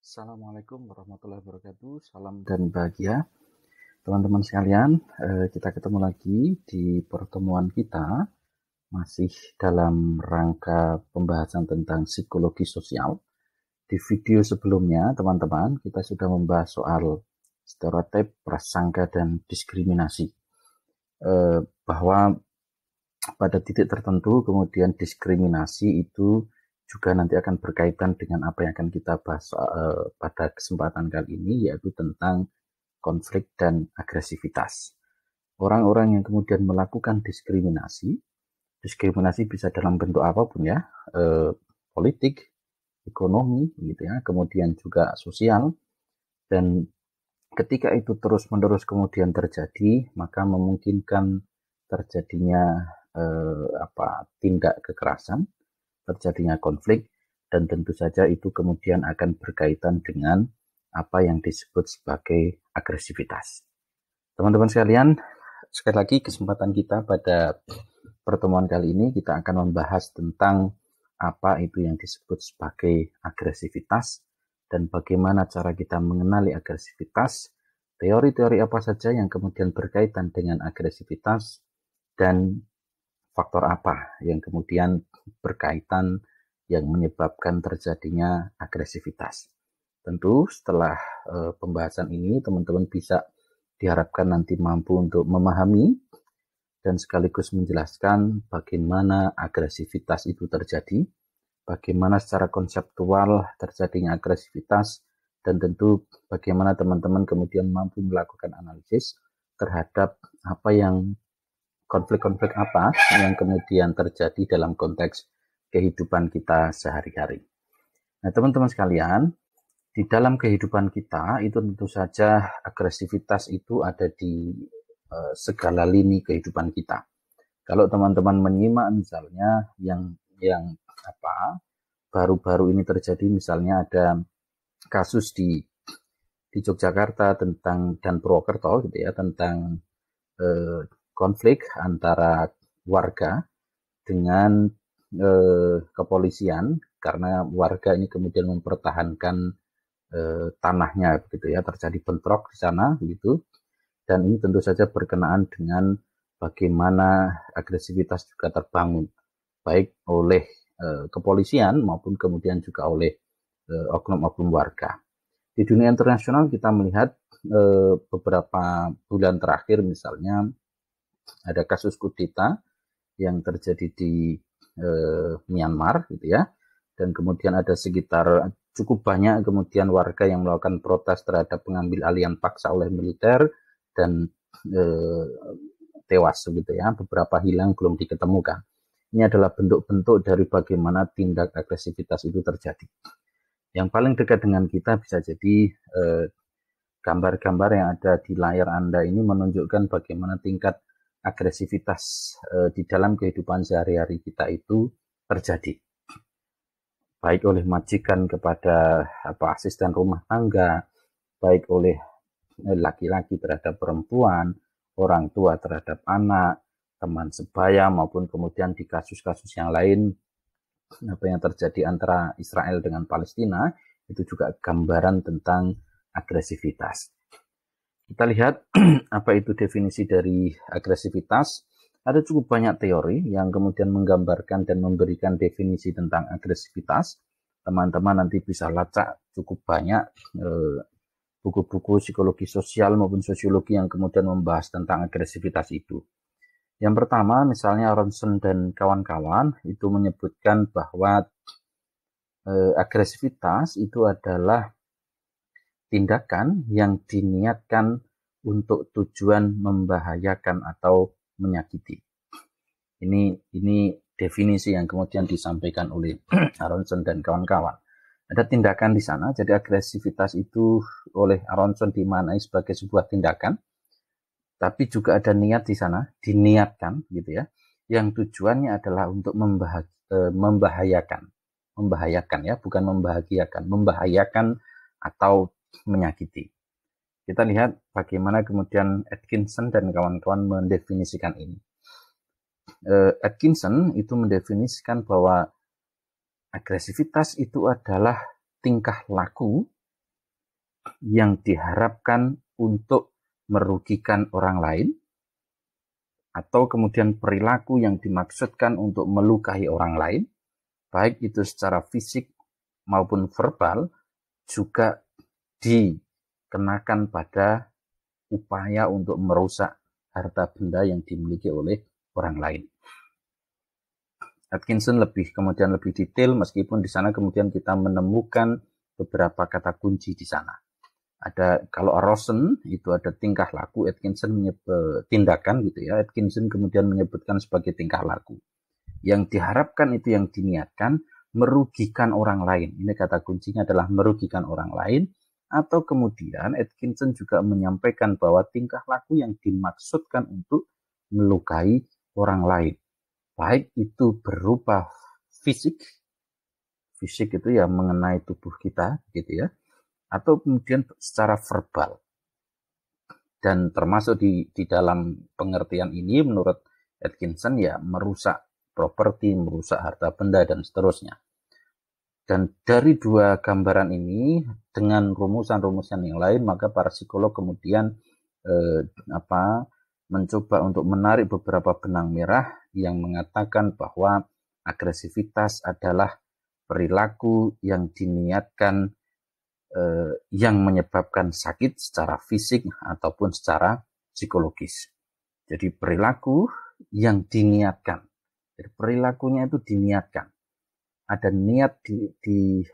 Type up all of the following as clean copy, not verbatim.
Assalamualaikum warahmatullahi wabarakatuh. Salam dan bahagia teman-teman sekalian. Kita ketemu lagi di pertemuan kita masih dalam rangka pembahasan tentang psikologi sosial. Di video sebelumnya teman-teman kita sudah membahas soal stereotip, prasangka dan diskriminasi. Bahwa pada titik tertentu kemudian diskriminasi itu juga nanti akan berkaitan dengan apa yang akan kita bahas pada kesempatan kali ini, yaitu tentang konflik dan agresivitas. Orang-orang yang kemudian melakukan diskriminasi bisa dalam bentuk apapun ya, politik, ekonomi, gitu ya, kemudian juga sosial, dan ketika itu terus-menerus kemudian terjadi, maka memungkinkan terjadinya tindak kekerasan, terjadinya konflik, dan tentu saja itu kemudian akan berkaitan dengan apa yang disebut sebagai agresivitas. Teman-teman sekalian, sekali lagi kesempatan kita pada pertemuan kali ini kita akan membahas tentang apa itu yang disebut sebagai agresivitas dan bagaimana cara kita mengenali agresivitas, teori-teori apa saja yang kemudian berkaitan dengan agresivitas, dan faktor apa yang kemudian berkaitan yang menyebabkan terjadinya agresivitas. Tentu setelah pembahasan ini teman-teman bisa diharapkan nanti mampu untuk memahami dan sekaligus menjelaskan bagaimana agresivitas itu terjadi, bagaimana secara konseptual terjadinya agresivitas, dan tentu bagaimana teman-teman kemudian mampu melakukan analisis terhadap apa yang konflik-konflik apa yang kemudian terjadi dalam konteks kehidupan kita sehari-hari. Nah, teman-teman sekalian, di dalam kehidupan kita itu tentu saja agresivitas itu ada di segala lini kehidupan kita. Kalau teman-teman menyimak misalnya yang baru-baru ini terjadi, misalnya ada kasus di Yogyakarta tentang dan Purwokerto gitu ya, tentang konflik antara warga dengan kepolisian karena warga ini kemudian mempertahankan tanahnya begitu ya, terjadi bentrok di sana begitu, dan ini tentu saja berkenaan dengan bagaimana agresivitas juga terbangun baik oleh kepolisian maupun kemudian juga oleh oknum-oknum warga. Di dunia internasional kita melihat beberapa bulan terakhir misalnya ada kasus kudeta yang terjadi di Myanmar gitu ya, dan kemudian ada sekitar cukup banyak kemudian warga yang melakukan protes terhadap pengambil alihan paksa oleh militer dan tewas gitu ya, beberapa hilang belum diketemukan. Ini adalah bentuk-bentuk dari bagaimana tindak agresivitas itu terjadi. Yang paling dekat dengan kita bisa jadi gambar-gambar yang ada di layar Anda ini menunjukkan bagaimana tingkat agresivitas di dalam kehidupan sehari-hari kita itu terjadi. Baik oleh majikan kepada asisten rumah tangga, baik oleh laki-laki terhadap perempuan, orang tua terhadap anak, teman sebaya, maupun kemudian di kasus-kasus yang lain apa yang terjadi antara Israel dengan Palestina, itu juga gambaran tentang agresivitas. Kita lihat apa itu definisi dari agresivitas. Ada cukup banyak teori yang kemudian menggambarkan dan memberikan definisi tentang agresivitas. Teman-teman nanti bisa lacak cukup banyak buku-buku psikologi sosial maupun sosiologi yang kemudian membahas tentang agresivitas itu. Yang pertama, misalnya Ronson dan kawan-kawan itu menyebutkan bahwa agresivitas itu adalah tindakan yang diniatkan untuk tujuan membahayakan atau menyakiti. Ini definisi yang kemudian disampaikan oleh Aronson dan kawan-kawan. Ada tindakan di sana, jadi agresivitas itu oleh Aronson dimaknai sebagai sebuah tindakan, tapi juga ada niat di sana, diniatkan gitu ya, yang tujuannya adalah untuk membahayakan ya, bukan membahagiakan, membahayakan atau menyakiti. Kita lihat bagaimana kemudian Atkinson dan kawan-kawan mendefinisikan ini. Atkinson itu mendefinisikan bahwa agresivitas itu adalah tingkah laku yang diharapkan untuk merugikan orang lain, atau kemudian perilaku yang dimaksudkan untuk melukai orang lain, baik itu secara fisik maupun verbal, juga dikenakan pada upaya untuk merusak harta benda yang dimiliki oleh orang lain. Atkinson kemudian lebih detail, meskipun di sana kemudian kita menemukan beberapa kata kunci di sana. Ada, kalau arson itu ada tingkah laku, Atkinson menyebut tindakan gitu ya. Atkinson kemudian menyebutkan sebagai tingkah laku. Yang diharapkan itu, yang diniatkan, merugikan orang lain. Ini kata kuncinya adalah merugikan orang lain. Atau kemudian Atkinson juga menyampaikan bahwa tingkah laku yang dimaksudkan untuk melukai orang lain, baik itu berupa fisik itu ya mengenai tubuh kita gitu ya, atau kemudian secara verbal. Dan termasuk di dalam pengertian ini menurut Atkinson ya merusak properti, merusak harta benda dan seterusnya. Dan dari dua gambaran ini dengan rumusan-rumusan yang lain, maka para psikolog kemudian mencoba untuk menarik beberapa benang merah yang mengatakan bahwa agresivitas adalah perilaku yang diniatkan yang menyebabkan sakit secara fisik ataupun secara psikologis. Jadi perilaku yang diniatkan. Jadi perilakunya itu diniatkan. Ada niat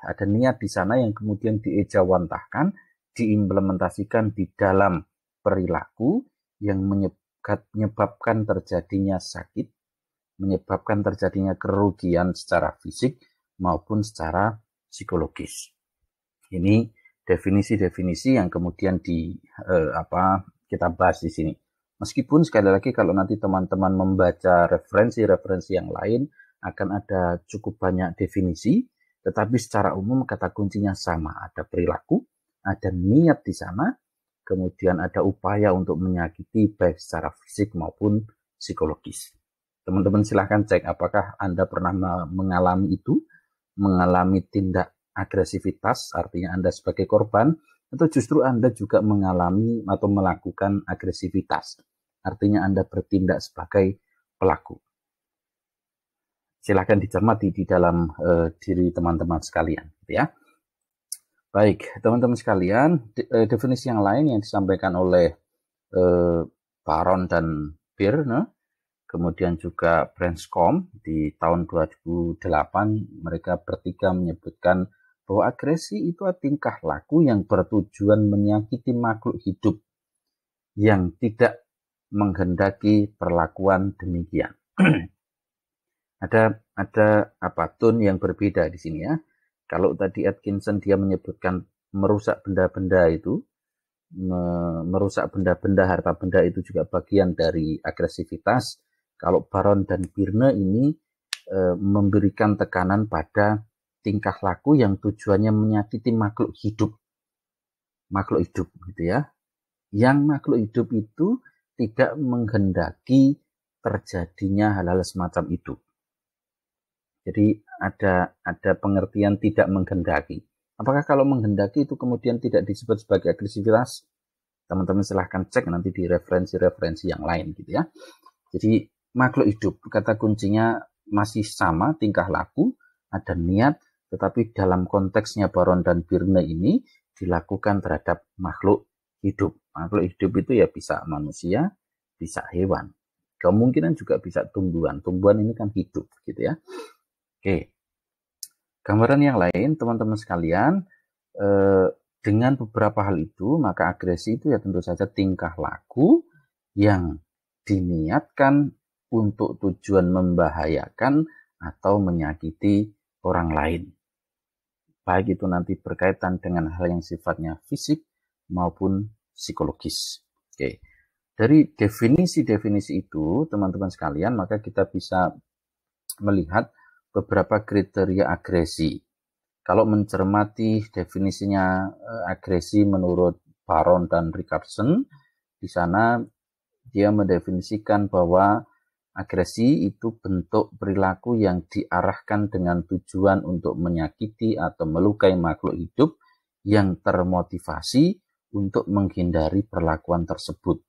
ada niat di sana yang kemudian diejawantahkan, diimplementasikan di dalam perilaku yang menyebabkan terjadinya sakit, menyebabkan terjadinya kerugian secara fisik maupun secara psikologis. Ini definisi-definisi yang kemudian kita bahas di sini. Meskipun sekali lagi kalau nanti teman-teman membaca referensi-referensi yang lain akan ada cukup banyak definisi, tetapi secara umum kata kuncinya sama. Ada perilaku, ada niat di sana, kemudian ada upaya untuk menyakiti baik secara fisik maupun psikologis. Teman-teman silahkan cek apakah Anda pernah mengalami itu, mengalami tindak agresivitas, artinya Anda sebagai korban, atau justru Anda juga mengalami atau melakukan agresivitas, artinya Anda bertindak sebagai pelaku. Silahkan dicermati di dalam diri teman-teman sekalian, ya. Baik, teman-teman sekalian, definisi yang lain yang disampaikan oleh Baron dan Byrne, kemudian juga Branscombe di tahun 2008, mereka bertiga menyebutkan bahwa agresi itu tingkah laku yang bertujuan menyakiti makhluk hidup yang tidak menghendaki perlakuan demikian. ada tone yang berbeda di sini ya. Kalau tadi Atkinson dia menyebutkan merusak benda-benda itu, merusak benda-benda, harta benda itu juga bagian dari agresivitas. Kalau Baron dan Byrne ini memberikan tekanan pada tingkah laku yang tujuannya menyakiti makhluk hidup gitu ya. Yang makhluk hidup itu tidak menghendaki terjadinya hal-hal semacam itu. Jadi ada pengertian tidak menghendaki. Apakah kalau menghendaki itu kemudian tidak disebut sebagai agresivitas? Teman-teman silahkan cek nanti di referensi-referensi yang lain gitu ya. Jadi makhluk hidup, kata kuncinya masih sama, tingkah laku, ada niat, tetapi dalam konteksnya Baron dan Byrne ini dilakukan terhadap makhluk hidup. Makhluk hidup itu ya bisa manusia, bisa hewan. Kemungkinan juga bisa tumbuhan. Tumbuhan ini kan hidup gitu ya. Oke. Gambaran yang lain teman-teman sekalian, dengan beberapa hal itu, maka agresi itu ya tentu saja tingkah laku yang diniatkan untuk tujuan membahayakan atau menyakiti orang lain. Baik itu nanti berkaitan dengan hal yang sifatnya fisik maupun psikologis. Oke. Dari definisi-definisi itu, teman-teman sekalian, maka kita bisa melihat beberapa kriteria agresi. Kalau mencermati definisinya agresi menurut Baron dan Richardson, di sana dia mendefinisikan bahwa agresi itu bentuk perilaku yang diarahkan dengan tujuan untuk menyakiti atau melukai makhluk hidup yang termotivasi untuk menghindari perlakuan tersebut.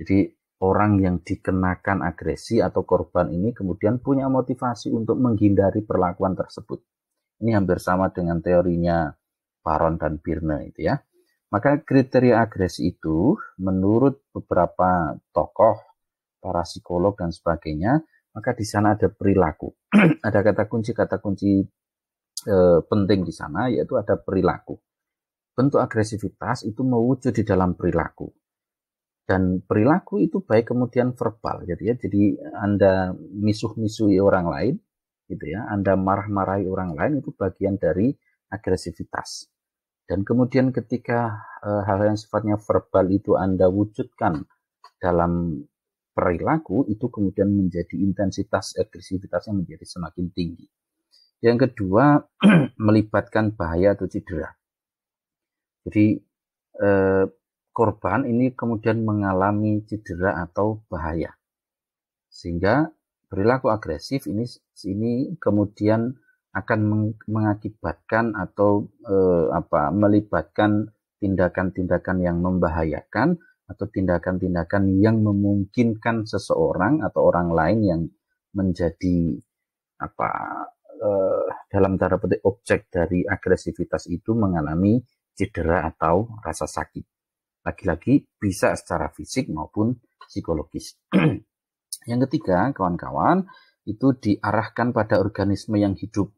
Jadi orang yang dikenakan agresi atau korban ini kemudian punya motivasi untuk menghindari perlakuan tersebut. Ini hampir sama dengan teorinya Baron dan Birne itu ya. Maka kriteria agresi itu menurut beberapa tokoh, para psikolog dan sebagainya, maka di sana ada perilaku. Ada kata kunci penting di sana, yaitu ada perilaku. Bentuk agresivitas itu mewujud di dalam perilaku. Dan perilaku itu baik kemudian verbal gitu ya. Jadi Anda misuh-misuhi orang lain gitu ya. Anda marah-marahi orang lain itu bagian dari agresivitas. Dan kemudian ketika hal yang sifatnya verbal itu Anda wujudkan dalam perilaku, itu kemudian menjadi intensitas agresivitasnya menjadi semakin tinggi. Yang kedua, melibatkan bahaya atau cedera. Jadi korban ini kemudian mengalami cedera atau bahaya, sehingga perilaku agresif ini kemudian akan mengakibatkan atau melibatkan tindakan-tindakan yang membahayakan atau tindakan-tindakan yang memungkinkan seseorang atau orang lain yang menjadi dalam tanda petik objek dari agresivitas itu mengalami cedera atau rasa sakit. Lagi-lagi bisa secara fisik maupun psikologis. Yang ketiga, kawan-kawan, itu diarahkan pada organisme yang hidup.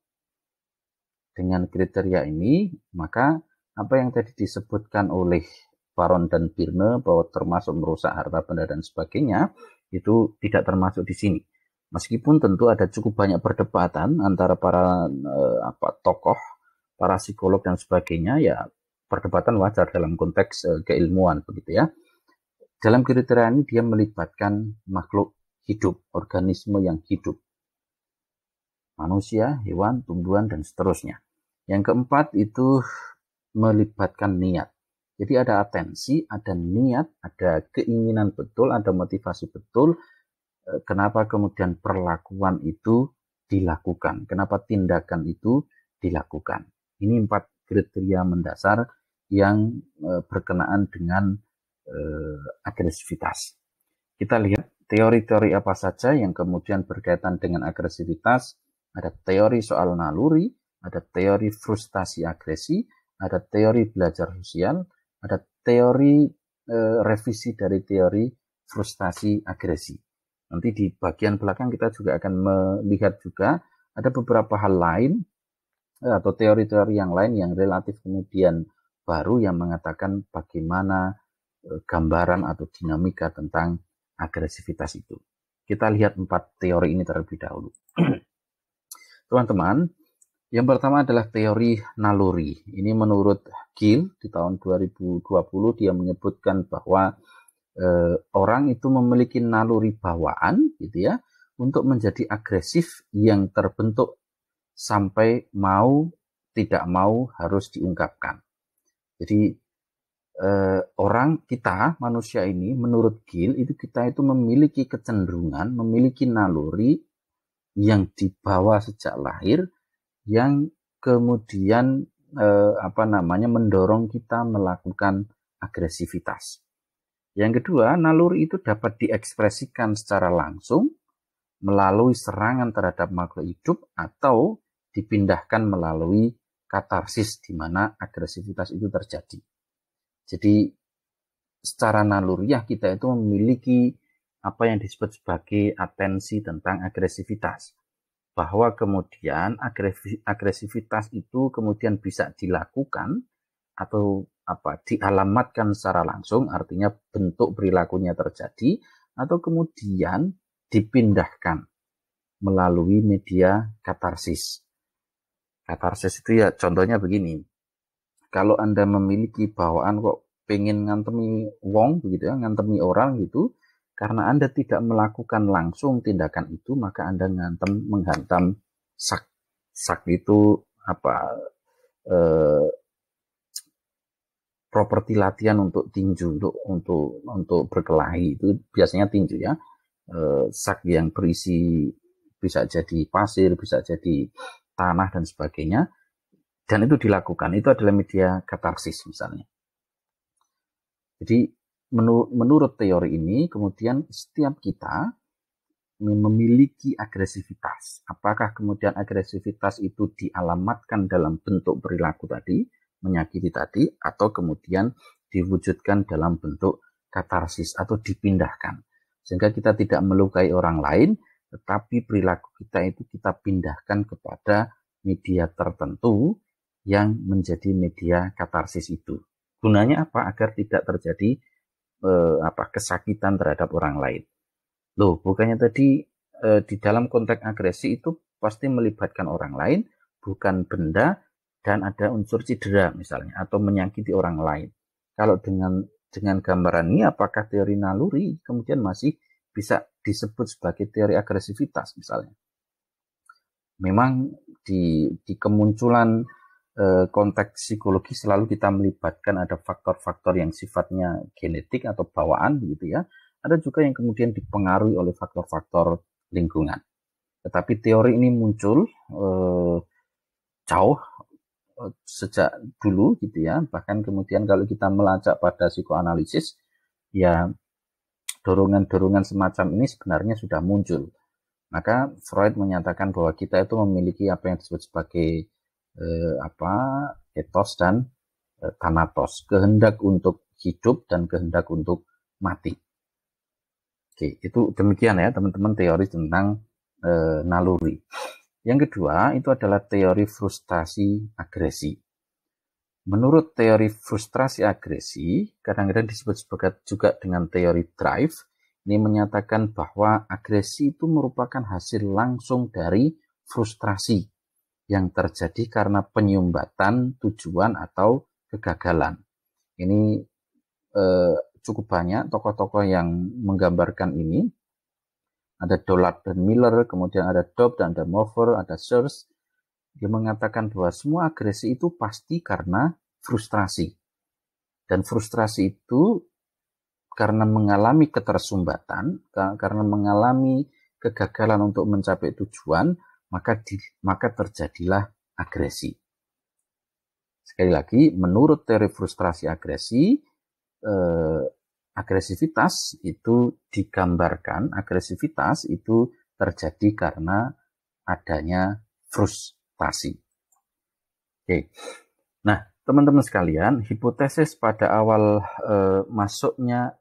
Dengan kriteria ini, maka apa yang tadi disebutkan oleh Baron dan Birne bahwa termasuk merusak harta benda dan sebagainya, itu tidak termasuk di sini. Meskipun tentu ada cukup banyak perdebatan antara para tokoh, para psikolog dan sebagainya, ya perdebatan wajar dalam konteks keilmuan begitu ya. Dalam kriteria ini dia melibatkan makhluk hidup, organisme yang hidup. Manusia, hewan, tumbuhan, dan seterusnya. Yang keempat itu melibatkan niat. Jadi ada atensi, ada niat, ada keinginan betul, ada motivasi betul. Kenapa kemudian perlakuan itu dilakukan? Kenapa tindakan itu dilakukan? Ini 4 kriteria mendasar yang berkenaan dengan agresivitas. Kita lihat teori-teori apa saja yang kemudian berkaitan dengan agresivitas. Ada teori soal naluri, ada teori frustasi agresi, ada teori belajar sosial, ada teori revisi dari teori frustasi agresi. Nanti di bagian belakang kita juga akan melihat juga ada beberapa hal lain atau teori-teori yang lain yang relatif kemudian baru yang mengatakan bagaimana gambaran atau dinamika tentang agresivitas itu. Kita lihat 4 teori ini terlebih dahulu. Teman-teman, yang pertama adalah teori naluri. Ini menurut Gill di tahun 2020 dia menyebutkan bahwa orang itu memiliki naluri bawaan gitu ya untuk menjadi agresif yang terbentuk sampai mau tidak mau harus diungkapkan. Jadi kita manusia ini menurut Gill kita itu memiliki kecenderungan, memiliki naluri yang dibawa sejak lahir yang kemudian mendorong kita melakukan agresivitas. Yang kedua, naluri itu dapat diekspresikan secara langsung melalui serangan terhadap makhluk hidup atau dipindahkan melalui katarsis di mana agresivitas itu terjadi. Jadi secara naluriah kita itu memiliki apa yang disebut sebagai atensi tentang agresivitas. Bahwa kemudian agresivitas itu kemudian bisa dilakukan atau dialamatkan secara langsung, artinya bentuk perilakunya terjadi, atau kemudian dipindahkan melalui media katarsis. Katarsis itu ya contohnya begini, kalau Anda memiliki bawaan kok pengen ngantemi wong begitu ya, ngantemi orang gitu, karena Anda tidak melakukan langsung tindakan itu, maka Anda menghantam sak. Sak itu properti latihan untuk tinju, untuk berkelahi itu biasanya tinju ya. Sak yang berisi bisa jadi pasir, bisa jadi tanah dan sebagainya. dan itu dilakukan, itu adalah media katarsis misalnya. Jadi menurut teori ini kemudian setiap kita memiliki agresivitas. Apakah kemudian agresivitas itu dialamatkan dalam bentuk perilaku tadi, menyakiti tadi, atau kemudian diwujudkan dalam bentuk katarsis atau dipindahkan. Sehingga kita tidak melukai orang lain, tetapi perilaku kita itu kita pindahkan kepada media tertentu yang menjadi media katarsis itu. Gunanya apa? Agar tidak terjadi kesakitan terhadap orang lain. Loh, bukannya tadi di dalam konteks agresi itu pasti melibatkan orang lain, bukan benda, dan ada unsur cedera misalnya, atau menyakiti orang lain. Kalau dengan gambaran ini, apakah teori naluri kemudian masih bisa disebut sebagai teori agresivitas misalnya? Memang di kemunculan konteks psikologi selalu kita melibatkan ada faktor-faktor yang sifatnya genetik atau bawaan gitu ya. Ada juga yang kemudian dipengaruhi oleh faktor-faktor lingkungan. Tetapi teori ini muncul jauh sejak dulu gitu ya. Bahkan kemudian kalau kita melacak pada psikoanalisis, ya dorongan-dorongan semacam ini sebenarnya sudah muncul. Maka Freud menyatakan bahwa kita itu memiliki apa yang disebut sebagai etos dan thanatos, kehendak untuk hidup dan kehendak untuk mati. Oke, itu demikian ya teman-teman teori tentang naluri. Yang kedua itu adalah teori frustasi agresi. Menurut teori frustrasi agresi, kadang-kadang disebut sebagai juga dengan teori drive, ini menyatakan bahwa agresi itu merupakan hasil langsung dari frustrasi yang terjadi karena penyumbatan tujuan atau kegagalan. Ini cukup banyak tokoh-tokoh yang menggambarkan ini. Ada Dollard dan Miller, kemudian ada Dobb dan ada Mover, ada Searle. Dia mengatakan bahwa semua agresi itu pasti karena frustrasi. Dan frustrasi itu karena mengalami ketersumbatan, karena mengalami kegagalan untuk mencapai tujuan, maka terjadilah agresi. Sekali lagi, menurut teori frustrasi agresi, agresivitas itu digambarkan, agresivitas itu terjadi karena adanya frustasi. Oke. Nah, teman-teman sekalian, hipotesis pada awal masuknya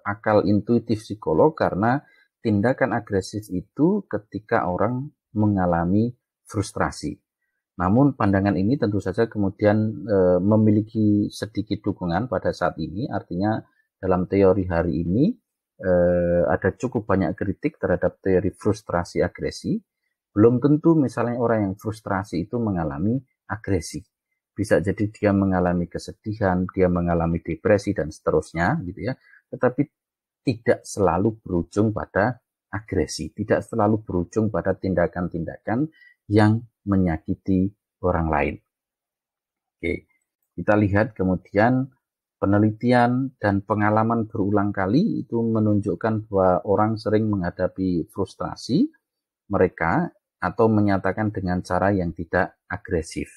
akal intuitif psikolog karena tindakan agresif itu ketika orang mengalami frustrasi. Namun pandangan ini tentu saja kemudian memiliki sedikit dukungan pada saat ini, artinya dalam teori hari ini ada cukup banyak kritik terhadap teori frustrasi agresi. Belum tentu misalnya orang yang frustrasi itu mengalami agresi. Bisa jadi dia mengalami kesedihan, dia mengalami depresi dan seterusnya gitu ya. Tetapi tidak selalu berujung pada agresi, tidak selalu berujung pada tindakan-tindakan yang menyakiti orang lain. Oke, kita lihat kemudian penelitian dan pengalaman berulang kali itu menunjukkan bahwa orang sering menghadapi frustrasi mereka atau menyatakan dengan cara yang tidak agresif.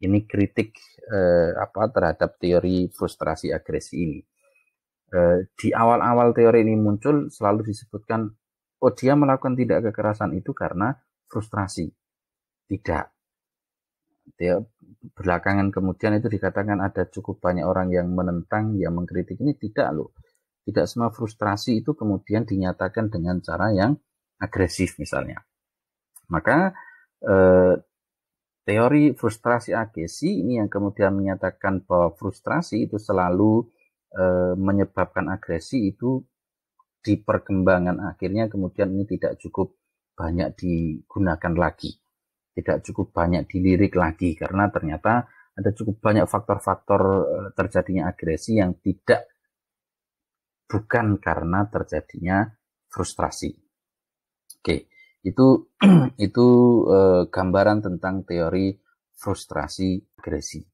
Ini kritik terhadap teori frustrasi agresi ini. Di awal-awal teori ini muncul selalu disebutkan, oh dia melakukan tindak kekerasan itu karena frustrasi. Tidak. Dia belakangan kemudian itu dikatakan ada cukup banyak orang yang menentang, yang mengkritik ini. Tidak loh. Tidak semua frustrasi itu kemudian dinyatakan dengan cara yang agresif misalnya. Maka teori frustrasi agresi ini yang kemudian menyatakan bahwa frustrasi itu selalu menyebabkan agresi itu di perkembangan akhirnya kemudian ini tidak cukup banyak digunakan lagi, tidak cukup banyak dilirik lagi karena ternyata ada cukup banyak faktor-faktor terjadinya agresi yang bukan karena terjadinya frustrasi. Oke, itu gambaran tentang teori frustrasi agresi.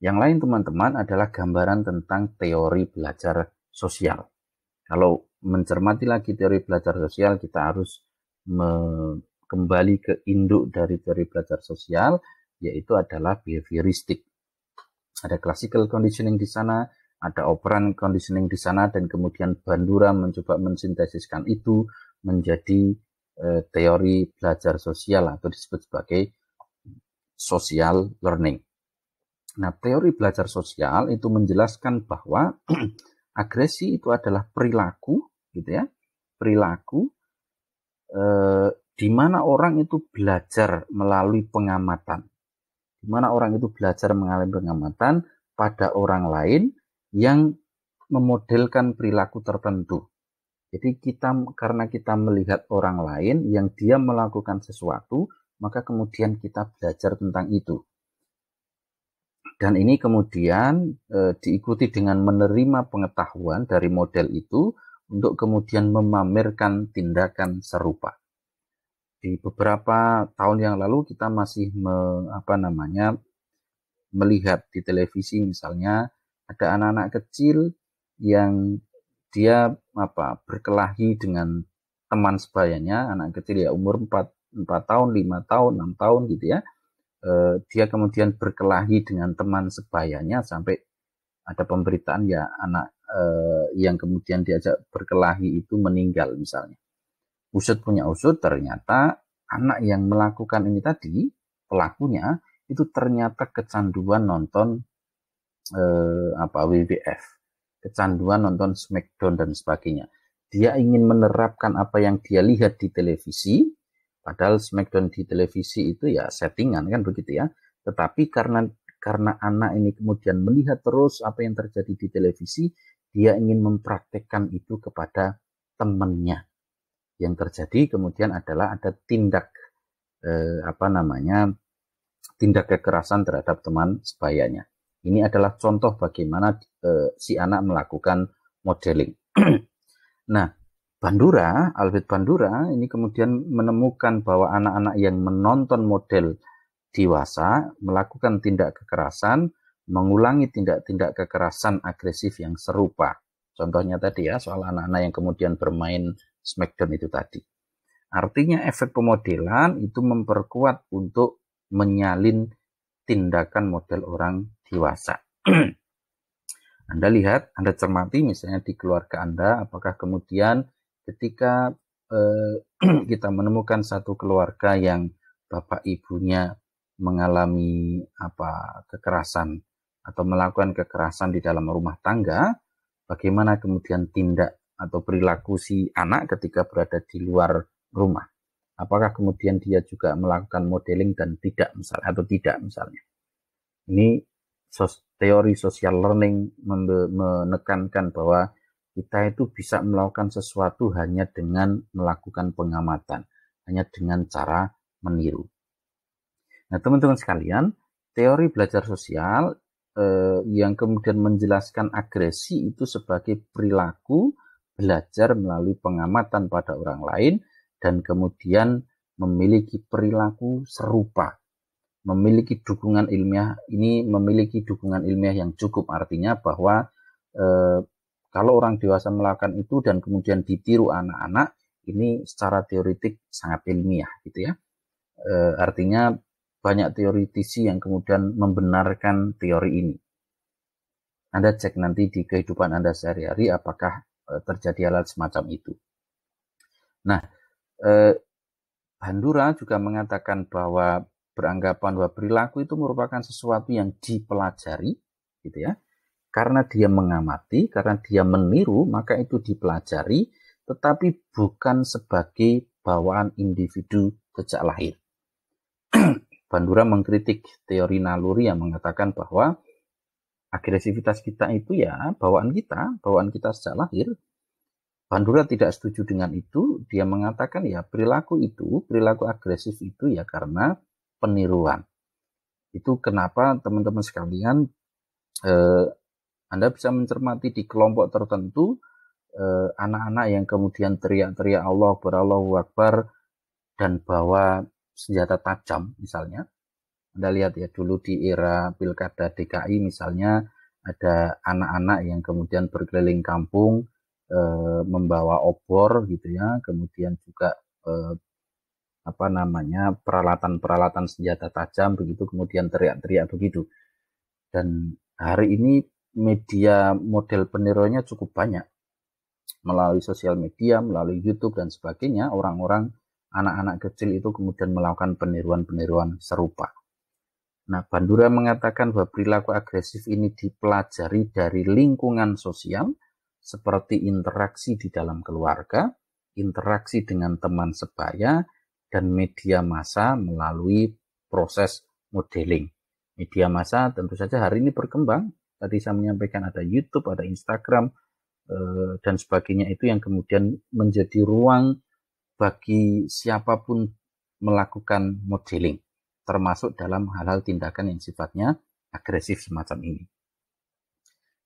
Yang lain teman-teman adalah gambaran tentang teori belajar sosial. Kalau mencermati lagi teori belajar sosial, kita harus kembali ke induk dari teori belajar sosial, yaitu adalah behavioristik. Ada classical conditioning di sana, ada operant conditioning di sana, dan kemudian Bandura mencoba mensintesiskan itu menjadi teori belajar sosial atau disebut sebagai social learning. Nah, teori belajar sosial itu menjelaskan bahwa agresi itu adalah perilaku, gitu ya, perilaku di mana orang itu belajar melalui pengamatan, di mana orang itu belajar mengalami pengamatan pada orang lain yang memodelkan perilaku tertentu. Jadi karena kita melihat orang lain yang dia melakukan sesuatu, maka kemudian kita belajar tentang itu. Dan ini kemudian diikuti dengan menerima pengetahuan dari model itu untuk kemudian memamerkan tindakan serupa. Di beberapa tahun yang lalu kita masih melihat di televisi misalnya ada anak-anak kecil yang dia berkelahi dengan teman sebayanya, anak kecil ya umur 4 tahun, 5 tahun, 6 tahun gitu ya. Dia kemudian berkelahi dengan teman sebayanya sampai ada pemberitaan ya anak yang kemudian diajak berkelahi itu meninggal misalnya. Usut punya usut, ternyata anak yang melakukan ini tadi, pelakunya itu ternyata kecanduan nonton WWF, kecanduan nonton Smackdown dan sebagainya. Dia ingin menerapkan apa yang dia lihat di televisi, padahal Smackdown di televisi itu ya settingan kan begitu ya. Tetapi karena anak ini kemudian melihat terus apa yang terjadi di televisi, dia ingin mempraktekkan itu kepada temannya. Yang terjadi kemudian adalah ada tindak tindak kekerasan terhadap teman sebayanya. Ini adalah contoh bagaimana si anak melakukan modeling. Nah, Albert Bandura ini kemudian menemukan bahwa anak-anak yang menonton model dewasa melakukan tindak kekerasan, mengulangi tindak-tindak kekerasan agresif yang serupa. Contohnya tadi ya, soal anak-anak yang kemudian bermain Smackdown itu tadi. Artinya efek pemodelan itu memperkuat untuk menyalin tindakan model orang dewasa. Anda lihat, Anda cermati misalnya di keluarga Anda, apakah kemudian ketika kita menemukan satu keluarga yang bapak ibunya mengalami kekerasan atau melakukan kekerasan di dalam rumah tangga, bagaimana kemudian tindak atau perilaku si anak ketika berada di luar rumah? Apakah kemudian dia juga melakukan modeling dan tidak misalnya? Ini teori social learning menekankan bahwa kita itu bisa melakukan sesuatu hanya dengan melakukan pengamatan, hanya dengan cara meniru. Nah, teman-teman sekalian, teori belajar sosial yang kemudian menjelaskan agresi itu sebagai perilaku belajar melalui pengamatan pada orang lain dan kemudian memiliki perilaku serupa, memiliki dukungan ilmiah. Ini memiliki dukungan ilmiah yang cukup, artinya bahwa kalau orang dewasa melakukan itu dan kemudian ditiru anak-anak, ini secara teoretik sangat ilmiah gitu ya. Artinya banyak teoritisi yang kemudian membenarkan teori ini. Anda cek nanti di kehidupan Anda sehari-hari apakah terjadi hal semacam itu. Nah, Bandura juga mengatakan bahwa beranggapan bahwa perilaku itu merupakan sesuatu yang dipelajari, gitu ya. Karena dia mengamati, karena dia meniru, maka itu dipelajari, tetapi bukan sebagai bawaan individu sejak lahir. Bandura mengkritik teori naluri yang mengatakan bahwa agresivitas kita itu ya bawaan kita sejak lahir. Bandura tidak setuju dengan itu. Dia mengatakan ya perilaku agresif itu ya karena peniruan. Itu kenapa teman-teman sekalian Anda bisa mencermati di kelompok tertentu anak-anak yang kemudian teriak-teriak Allahu Akbar dan bawa senjata tajam misalnya. Anda lihat ya dulu di era Pilkada DKI misalnya ada anak-anak yang kemudian berkeliling kampung membawa obor gitu ya, kemudian juga apa namanya, peralatan-peralatan senjata tajam begitu, kemudian teriak-teriak begitu. Dan hari ini media model peniruannya cukup banyak. Melalui sosial media, melalui YouTube dan sebagainya, orang-orang, anak-anak kecil itu kemudian melakukan peniruan-peniruan serupa. Nah, Bandura mengatakan bahwa perilaku agresif ini dipelajari dari lingkungan sosial, seperti interaksi di dalam keluarga, interaksi dengan teman sebaya, dan media massa melalui proses modeling. Media massa tentu saja hari ini berkembang. Tadi saya menyampaikan ada YouTube, ada Instagram, dan sebagainya, itu yang kemudian menjadi ruang bagi siapapun melakukan modeling, termasuk dalam hal-hal tindakan yang sifatnya agresif semacam ini.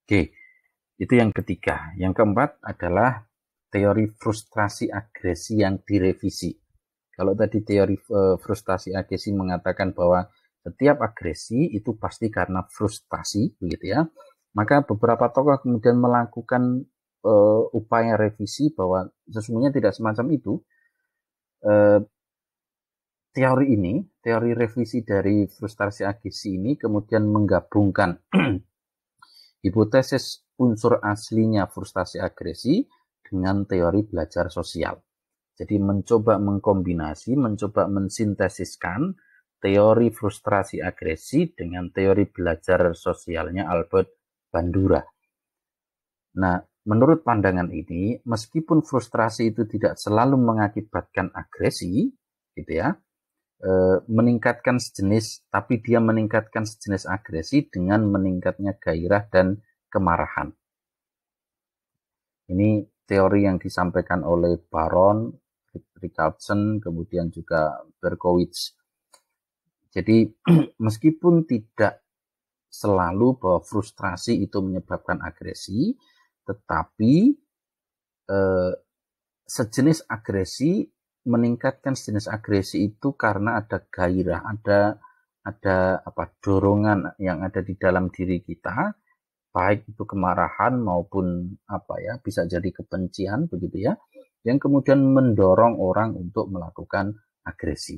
Oke, itu yang ketiga. Yang keempat adalah teori frustrasi agresi yang direvisi. Kalau tadi teori frustrasi agresi mengatakan bahwa setiap agresi itu pasti karena frustasi, begitu ya. Maka beberapa tokoh kemudian melakukan upaya revisi bahwa sesungguhnya tidak semacam itu. Teori revisi dari frustrasi agresi ini kemudian menggabungkan hipotesis unsur aslinya frustasi agresi dengan teori belajar sosial. Jadi mencoba mengkombinasi, mencoba mensintesiskan teori frustrasi agresi dengan teori belajar sosialnya Albert Bandura. Nah, menurut pandangan ini, meskipun frustrasi itu tidak selalu mengakibatkan agresi, gitu ya, meningkatkan sejenis, tapi dia meningkatkan sejenis agresi dengan meningkatnya gairah dan kemarahan. Ini teori yang disampaikan oleh Baron, Richardson, kemudian juga Berkowitz. Jadi meskipun tidak selalu bahwa frustrasi itu menyebabkan agresi, tetapi sejenis agresi, meningkatkan sejenis agresi itu karena ada gairah, ada dorongan yang ada di dalam diri kita, baik itu kemarahan maupun bisa jadi kebencian begitu ya, yang kemudian mendorong orang untuk melakukan agresi.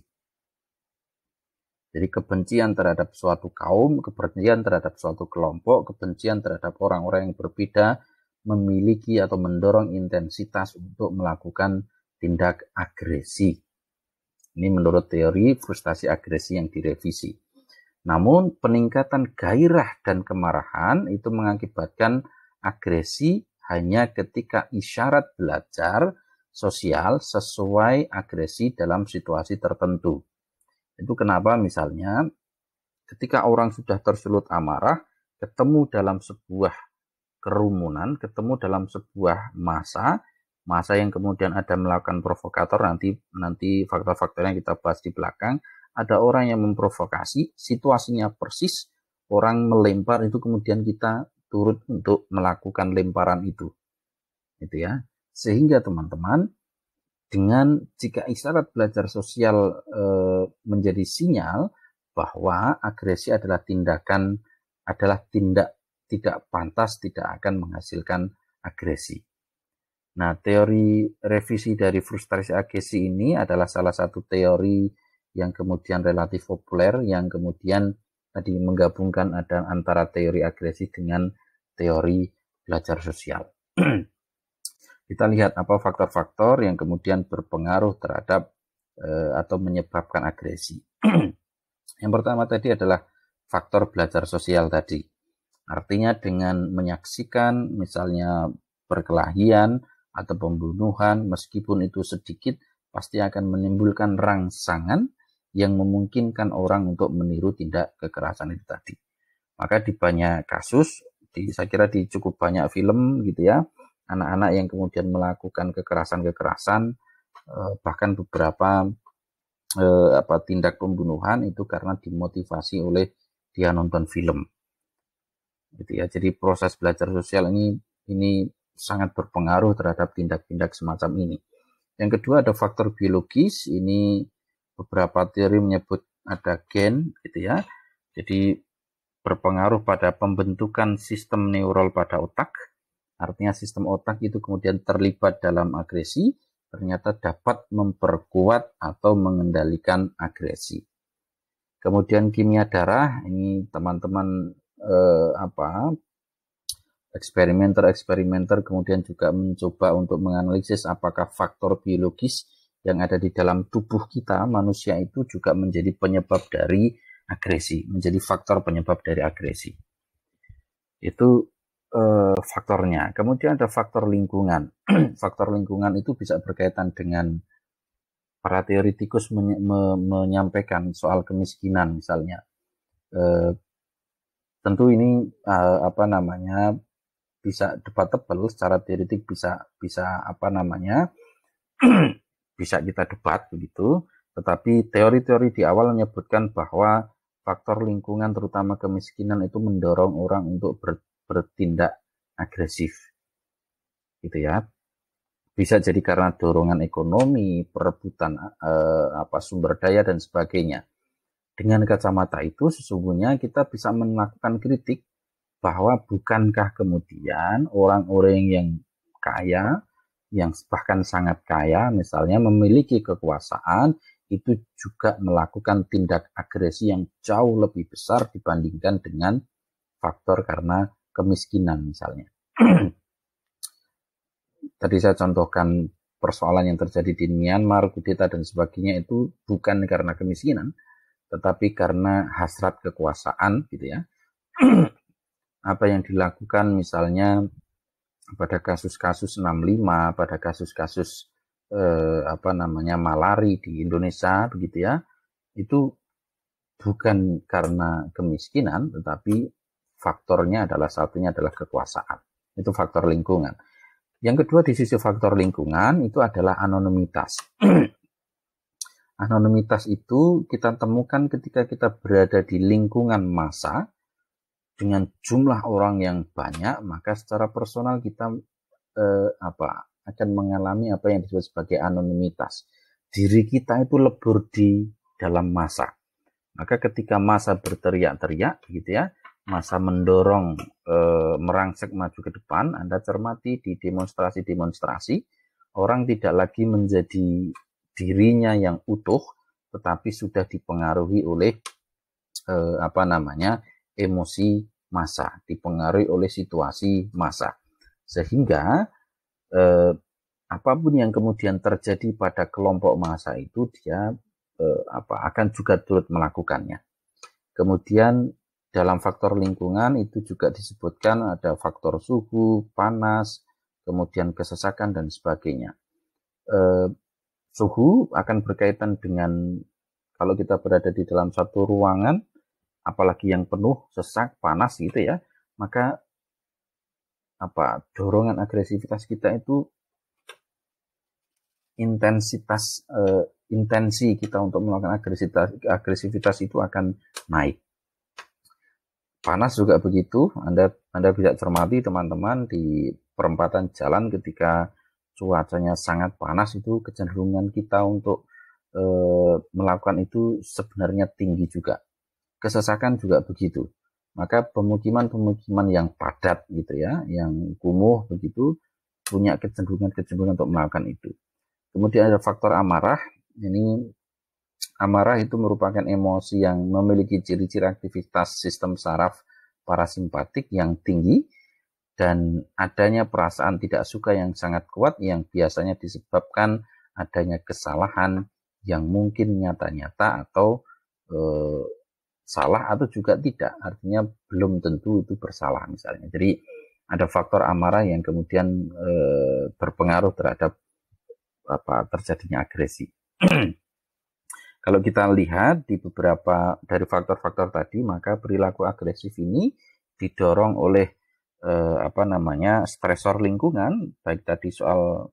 Jadi kebencian terhadap suatu kaum, kebencian terhadap suatu kelompok, kebencian terhadap orang-orang yang berbeda memiliki atau mendorong intensitas untuk melakukan tindak agresi. Ini menurut teori frustasi agresi yang direvisi. Namun peningkatan gairah dan kemarahan itu mengakibatkan agresi hanya ketika isyarat belajar sosial sesuai agresi dalam situasi tertentu. Itu kenapa misalnya ketika orang sudah tersulut amarah, ketemu dalam sebuah kerumunan, ketemu dalam sebuah masa yang kemudian ada melakukan provokator, nanti faktor-faktornya kita bahas di belakang, ada orang yang memprovokasi, situasinya persis, orang melempar, itu kemudian kita turut untuk melakukan lemparan itu. Gitu ya. Sehingga teman-teman, dengan jika isyarat belajar sosial menjadi sinyal bahwa agresi adalah tindak tidak pantas, tidak akan menghasilkan agresi. Nah, teori revisi dari frustrasi agresi ini adalah salah satu teori yang kemudian relatif populer, yang kemudian tadi menggabungkan antara teori agresi dengan teori belajar sosial. Kita lihat apa faktor-faktor yang kemudian berpengaruh terhadap atau menyebabkan agresi. Yang pertama tadi adalah faktor belajar sosial tadi. Artinya dengan menyaksikan misalnya perkelahian atau pembunuhan, meskipun itu sedikit, pasti akan menimbulkan rangsangan yang memungkinkan orang untuk meniru tindak kekerasan itu tadi. Maka di banyak kasus, saya kira di cukup banyak film gitu ya, anak-anak yang kemudian melakukan kekerasan-kekerasan, bahkan beberapa tindak pembunuhan itu karena dimotivasi oleh dia nonton film. Gitu ya. Jadi proses belajar sosial ini sangat berpengaruh terhadap tindak-tindak semacam ini. Yang kedua ada faktor biologis, ini beberapa teori menyebut ada gen gitu ya. Jadi berpengaruh pada pembentukan sistem neural pada otak. Artinya sistem otak itu kemudian terlibat dalam agresi, ternyata dapat memperkuat atau mengendalikan agresi. Kemudian kimia darah, ini teman-teman eksperimenter kemudian juga mencoba untuk menganalisis apakah faktor biologis yang ada di dalam tubuh kita manusia itu juga menjadi penyebab dari agresi, menjadi faktor penyebab dari agresi. Itu faktornya. Kemudian ada faktor lingkungan. Faktor lingkungan itu bisa berkaitan dengan para teoretikus menyampaikan soal kemiskinan misalnya. Tentu ini bisa debatable secara teoretik, bisa bisa kita debat begitu. Tetapi teori-teori di awal menyebutkan bahwa faktor lingkungan terutama kemiskinan itu mendorong orang untuk bertindak agresif, gitu ya. Bisa jadi karena dorongan ekonomi, perebutan sumber daya dan sebagainya. Dengan kacamata itu sesungguhnya kita bisa melakukan kritik bahwa bukankah kemudian orang-orang yang kaya, yang bahkan sangat kaya, misalnya memiliki kekuasaan, itu juga melakukan tindak agresi yang jauh lebih besar dibandingkan dengan faktor karena kemiskinan misalnya. Tadi saya contohkan persoalan yang terjadi di Myanmar, kudeta dan sebagainya itu bukan karena kemiskinan, tetapi karena hasrat kekuasaan, gitu ya. Apa yang dilakukan misalnya pada kasus-kasus 65, pada kasus-kasus malari di Indonesia, begitu ya, itu bukan karena kemiskinan, tetapi faktornya satunya adalah kekuasaan. Itu faktor lingkungan. Yang kedua di sisi faktor lingkungan itu adalah anonimitas. Anonimitas itu kita temukan ketika kita berada di lingkungan massa dengan jumlah orang yang banyak, maka secara personal kita akan mengalami apa yang disebut sebagai anonimitas. Diri kita itu lebur di dalam massa. Maka ketika massa berteriak-teriak, gitu ya, massa mendorong merangsek maju ke depan, Anda cermati di demonstrasi-demonstrasi, orang tidak lagi menjadi dirinya yang utuh, tetapi sudah dipengaruhi oleh emosi massa, dipengaruhi oleh situasi massa. Sehingga apapun yang kemudian terjadi pada kelompok massa itu dia akan juga turut melakukannya. Kemudian dalam faktor lingkungan itu juga disebutkan ada faktor suhu, panas, kemudian kesesakan dan sebagainya. Suhu akan berkaitan dengan kalau kita berada di dalam satu ruangan, apalagi yang penuh, sesak, panas gitu ya, maka dorongan agresivitas kita itu intensi kita untuk melakukan agresivitas itu akan naik. Panas juga begitu. Anda bisa cermati teman-teman di perempatan jalan ketika cuacanya sangat panas itu kecenderungan kita untuk melakukan itu sebenarnya tinggi juga. Kesesakan juga begitu. Maka pemukiman-pemukiman yang padat gitu ya, yang kumuh begitu punya kecenderungan untuk melakukan itu. Kemudian ada faktor amarah. Ini amarah itu merupakan emosi yang memiliki ciri-ciri aktivitas sistem saraf parasimpatik yang tinggi dan adanya perasaan tidak suka yang sangat kuat yang biasanya disebabkan adanya kesalahan yang mungkin nyata-nyata atau salah atau juga tidak, artinya belum tentu itu bersalah misalnya. Jadi ada faktor amarah yang kemudian berpengaruh terhadap terjadinya agresi. Kalau kita lihat di beberapa dari faktor-faktor tadi, maka perilaku agresif ini didorong oleh stresor lingkungan, baik tadi soal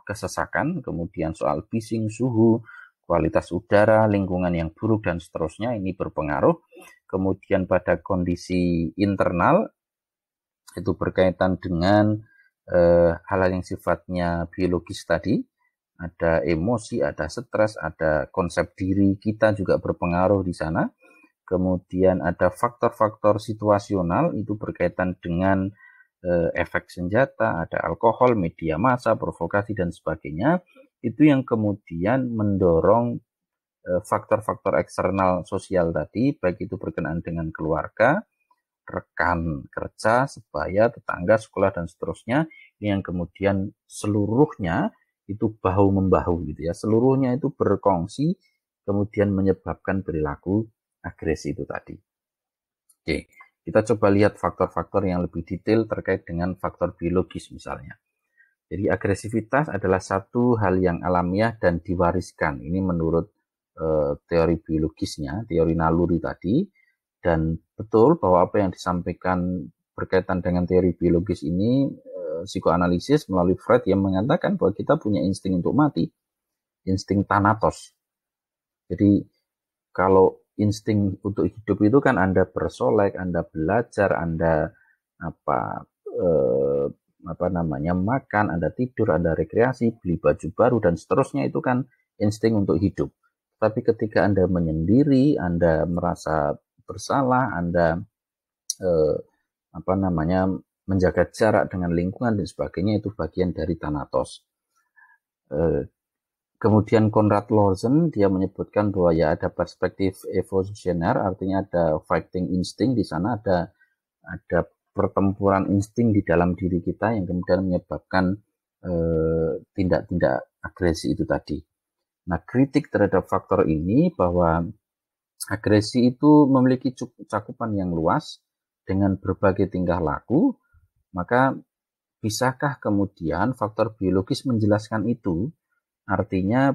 kesesakan, kemudian soal bising, suhu, kualitas udara, lingkungan yang buruk dan seterusnya, ini berpengaruh. Kemudian pada kondisi internal itu berkaitan dengan hal-hal yang sifatnya biologis tadi, ada emosi, ada stres, ada konsep diri kita juga berpengaruh di sana. Kemudian ada faktor-faktor situasional itu berkaitan dengan efek senjata, ada alkohol, media massa, provokasi dan sebagainya. itu yang kemudian mendorong faktor-faktor eksternal sosial tadi, baik itu berkenaan dengan keluarga, rekan kerja, sebaya, tetangga, sekolah, dan seterusnya, ini yang kemudian seluruhnya itu bahu-membahu gitu ya, seluruhnya itu berkongsi, kemudian menyebabkan perilaku agresi itu tadi. Oke, kita coba lihat faktor-faktor yang lebih detail terkait dengan faktor biologis misalnya. Jadi agresivitas adalah satu hal yang alamiah dan diwariskan. Ini menurut teori biologisnya, teori naluri tadi. Dan betul bahwa apa yang disampaikan berkaitan dengan teori biologis ini, psikoanalisis melalui Freud yang mengatakan bahwa kita punya insting untuk mati, insting thanatos. Jadi kalau insting untuk hidup itu kan Anda bersolek, Anda belajar, Anda makan, Anda tidur, Anda rekreasi, beli baju baru dan seterusnya, itu kan insting untuk hidup. Tapi ketika Anda menyendiri, Anda merasa bersalah, Anda menjaga jarak dengan lingkungan dan sebagainya, itu bagian dari thanatos. Kemudian Konrad Lorenz dia menyebutkan bahwa ya ada perspektif evolusioner, artinya ada fighting instinct di sana, ada pertempuran insting di dalam diri kita yang kemudian menyebabkan tindak-tindak agresi itu tadi. Nah, kritik terhadap faktor ini bahwa agresi itu memiliki cakupan yang luas dengan berbagai tingkah laku, maka bisakah kemudian faktor biologis menjelaskan itu? Artinya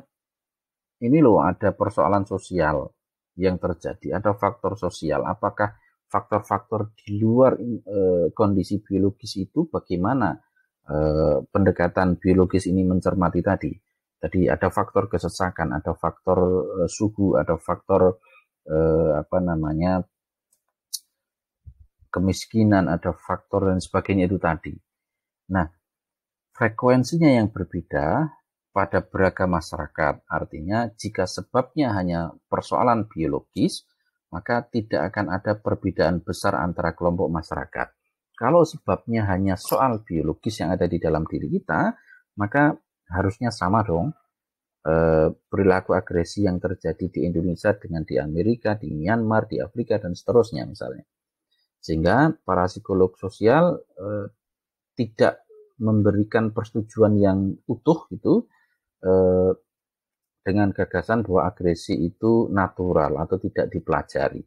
ini loh ada persoalan sosial yang terjadi, ada faktor sosial. Apakah faktor-faktor di luar kondisi biologis itu bagaimana pendekatan biologis ini mencermati tadi? Tadi ada faktor kesesakan, ada faktor suhu, ada faktor kemiskinan, ada faktor dan sebagainya itu tadi. Nah, frekuensinya yang berbeda pada beragam masyarakat. Artinya jika sebabnya hanya persoalan biologis, maka tidak akan ada perbedaan besar antara kelompok masyarakat. Kalau sebabnya hanya soal biologis yang ada di dalam diri kita, maka harusnya sama dong perilaku agresi yang terjadi di Indonesia dengan di Amerika, di Myanmar, di Afrika, dan seterusnya misalnya. Sehingga para psikolog sosial tidak memberikan persetujuan yang utuh gitu dengan gagasan bahwa agresi itu natural atau tidak dipelajari.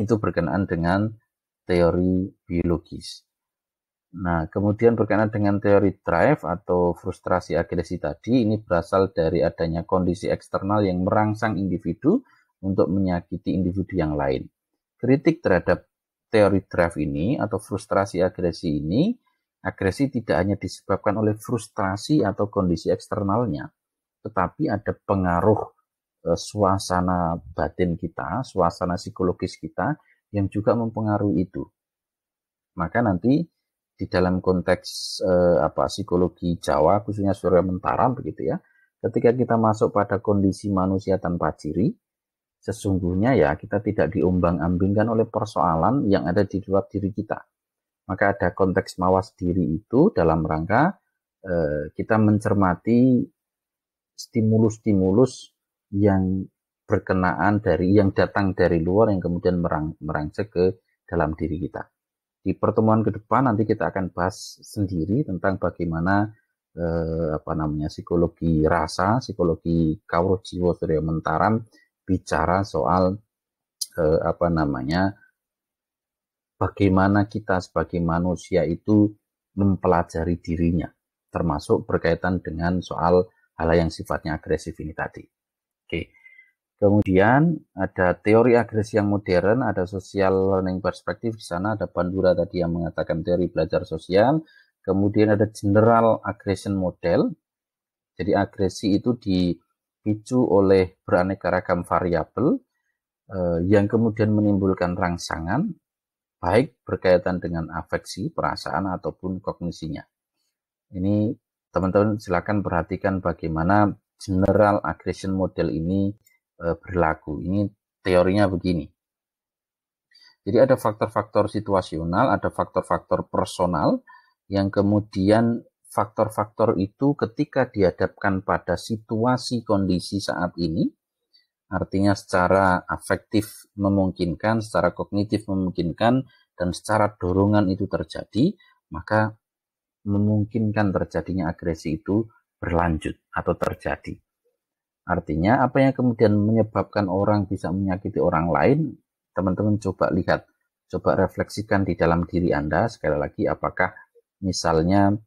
Itu berkenaan dengan teori biologis. Nah, kemudian berkenaan dengan teori drive atau frustrasi agresi tadi, ini berasal dari adanya kondisi eksternal yang merangsang individu untuk menyakiti individu yang lain. Kritik terhadap teori drive ini atau frustrasi agresi ini, agresi tidak hanya disebabkan oleh frustrasi atau kondisi eksternalnya, tetapi ada pengaruh suasana batin kita, suasana psikologis kita yang juga mempengaruhi itu. Maka nanti di dalam konteks psikologi Jawa, khususnya Surya Mentaram begitu ya, ketika kita masuk pada kondisi manusia tanpa ciri, sesungguhnya ya kita tidak diombang-ambingkan oleh persoalan yang ada di luar diri kita. Maka ada konteks mawas diri itu dalam rangka kita mencermati stimulus-stimulus yang berkenaan yang datang dari luar yang kemudian merangsek ke dalam diri kita. Di pertemuan ke depan nanti kita akan bahas sendiri tentang bagaimana psikologi rasa, psikologi Kawruh Jiwa Surya Mentaram bicara soal bagaimana kita sebagai manusia itu mempelajari dirinya, termasuk berkaitan dengan soal hal yang sifatnya agresif ini tadi. Oke. Kemudian ada teori agresi yang modern, ada social learning perspective, di sana ada Bandura tadi yang mengatakan teori belajar sosial. Kemudian ada general aggression model. Jadi agresi itu dipicu oleh beraneka ragam variabel yang kemudian menimbulkan rangsangan, baik berkaitan dengan afeksi, perasaan, ataupun kognisinya. Ini teman-teman silakan perhatikan bagaimana general aggression model ini berlaku. Ini teorinya begini. Jadi ada faktor-faktor situasional, ada faktor-faktor personal, yang kemudian faktor-faktor itu ketika dihadapkan pada situasi kondisi saat ini, artinya secara afektif memungkinkan, secara kognitif memungkinkan, dan secara dorongan itu terjadi, maka memungkinkan terjadinya agresi itu berlanjut atau terjadi. Artinya apa yang kemudian menyebabkan orang bisa menyakiti orang lain, teman-teman coba lihat, coba refleksikan di dalam diri Anda, sekali lagi apakah misalnya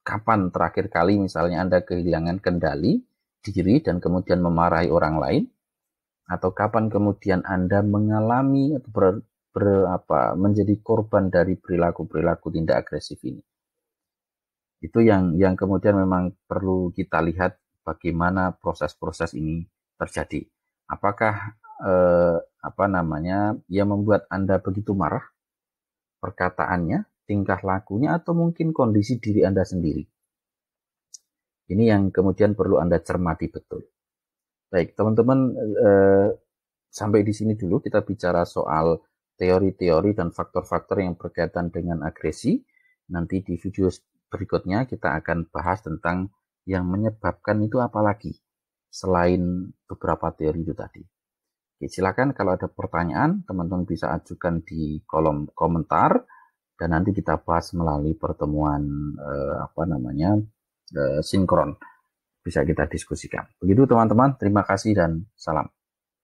kapan terakhir kali misalnya Anda kehilangan kendali diri dan kemudian memarahi orang lain, atau kapan kemudian Anda mengalami atau menjadi korban dari perilaku-perilaku tindak agresif ini. Itu yang kemudian memang perlu kita lihat bagaimana proses-proses ini terjadi. Apakah yang membuat Anda begitu marah, perkataannya, tingkah lakunya, atau mungkin kondisi diri Anda sendiri. Ini yang kemudian perlu Anda cermati betul. Baik, teman-teman, sampai di sini dulu kita bicara soal teori-teori dan faktor-faktor yang berkaitan dengan agresi. Nanti di video berikutnya kita akan bahas tentang yang menyebabkan itu apa lagi selain beberapa teori itu tadi. Oke, silakan kalau ada pertanyaan, teman-teman bisa ajukan di kolom komentar dan nanti kita bahas melalui pertemuan sinkron. Bisa kita diskusikan. Begitu teman-teman, terima kasih dan salam.